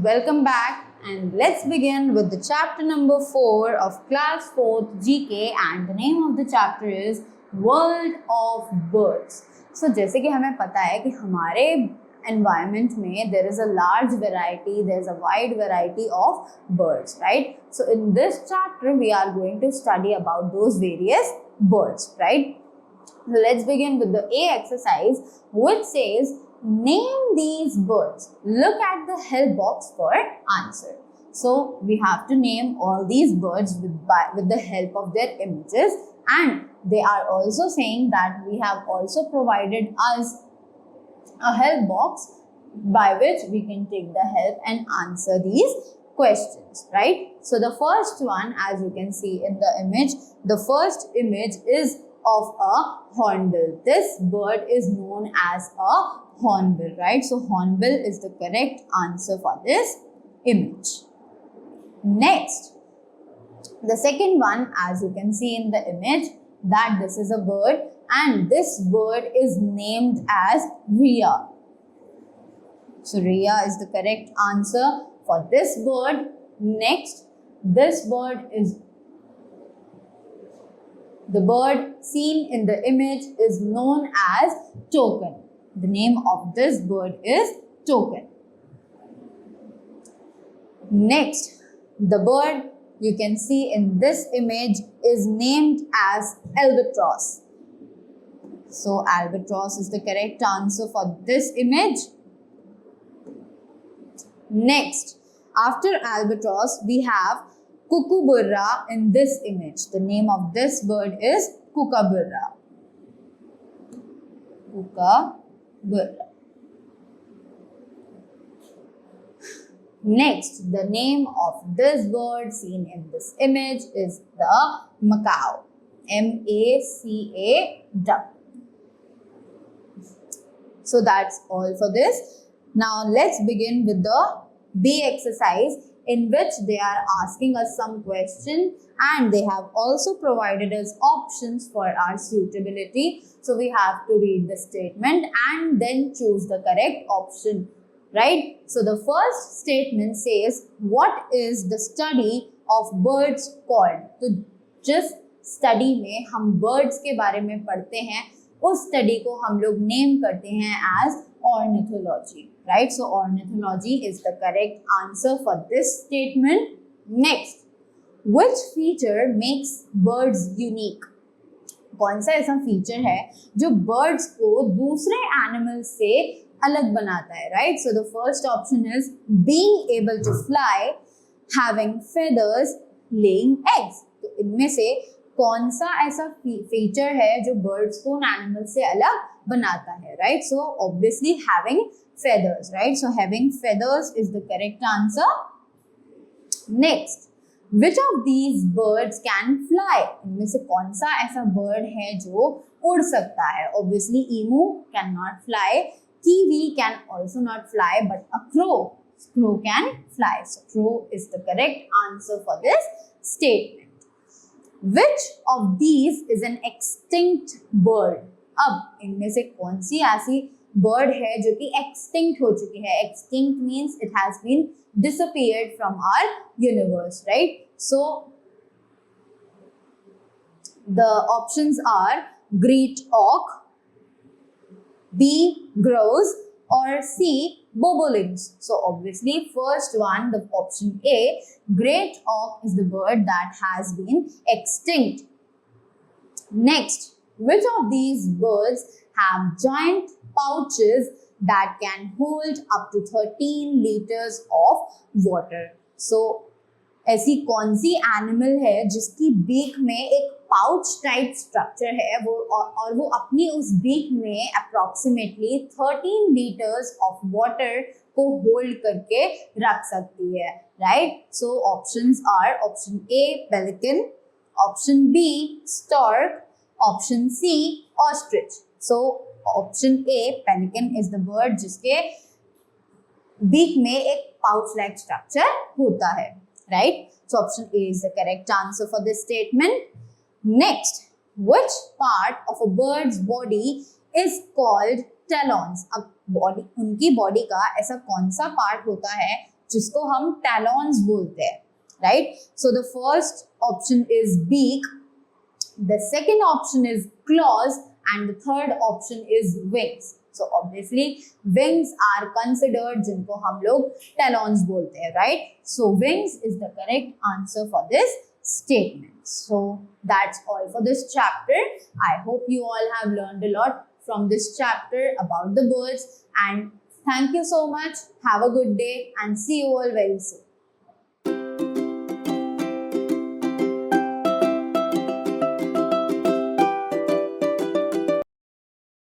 Welcome back, and let's begin with the chapter number 4 of class 4th GK, and the name of the chapter is World of Birds. So जैसे कि हमें पता है कि हमारे environment में there is a large variety, there is a wide variety of birds, right? So in this chapter we are going to study about those various birds, right? So let's begin with the A exercise, which says name these birds. Look at the help box for answer. So we have to name all these birds with the help of their images, and they are also saying that we have also provided us a help box by which we can take the help and answer these questions, right? So the first one, as you can see in the image, the first image is of a hornbill. This bird is known as a hornbill, right? So hornbill is the correct answer for this image. Next, the second one, as you can see in the image, that this is a bird and this bird is named as Rhea. So Rhea is the correct answer for this bird. Next, this bird is the bird seen in the image is known as Token. The name of this bird is Token. Next, the bird you can see in this image is named as Albatross. So Albatross is the correct answer for this image. Next, after Albatross, we have Kookaburra in this image. The name of this bird is Kookaburra. Kookaburra. Next, the name of this bird seen in this image is the macaw. M-A-C-A-W. So that's all for this. Now let's begin with the B exercise, in which they are asking us some question and they have also provided us options for our suitability. So we have to read the statement and then choose the correct option, right? So the first statement says, what is the study of birds called? तो जिस study में हम birds के बारे में पढ़ते हैं, उस study को हम लोग name करते हैं as ornithology, right? So ornithology is the correct answer for this statement. Next, which feature makes birds unique? कौन सा ऐसा feature है जो birds को दूसरे animals से अलग बनाता है, right? So the first option is being able to fly, having feathers, laying eggs. तो इनमें से कौन सा ऐसा feature है जो birds को animals से अलग बनाता है, right? So obviously having feathers, right? So having feathers is the correct answer. Next, which of these birds can fly? इनमें से कौन सा ऐसा bird है जो उड़ सकता है? Obviously emu cannot fly, kiwi can also not fly, but a crow can fly. So crow is the correct answer for this statement. Which of these is an extinct bird? अब इनमें से कौन सी ऐसी bird है जो कि extinct हो चुकी है? Extinct means it has been disappeared from our universe, right? So the options are great auk, B, grouse, or C, bobolinks. So obviously first one, the option A, great auk is the bird that has been extinct. Next, which of these birds have giant pouches that can hold up to 13 liters of water? So ऐसी कौन सी animal है जिसकी beak में एक pouch type structure है वो और वो अपनी उस बीक में अप्रोक्सीमेटली 13 लीटर्स ऑफ वाटर को होल्ड करके रख सकती है, right? So options are option A pelican, option B stork, option C ostrich. So option A pelican is the bird जिसके बीक में एक पाउच लाइक स्ट्रक्चर होता है, right? So option A is the correct answer for this statement. Next, which part of a bird's body is called talons? अब body, उनकी body का ऐसा कौन सा पार्ट होता है जिसको हम talons बोलते हैं, right? So the first option is beak, the second option is claws, and the third option is wings. So obviously wings are considered जिनको हम लोग talons बोलते हैं, right? So wings is the correct answer for this statement. So that's all for this chapter. I hope you all have learned a lot from this chapter about the birds, and thank you so much. Have a good day and see you all very soon.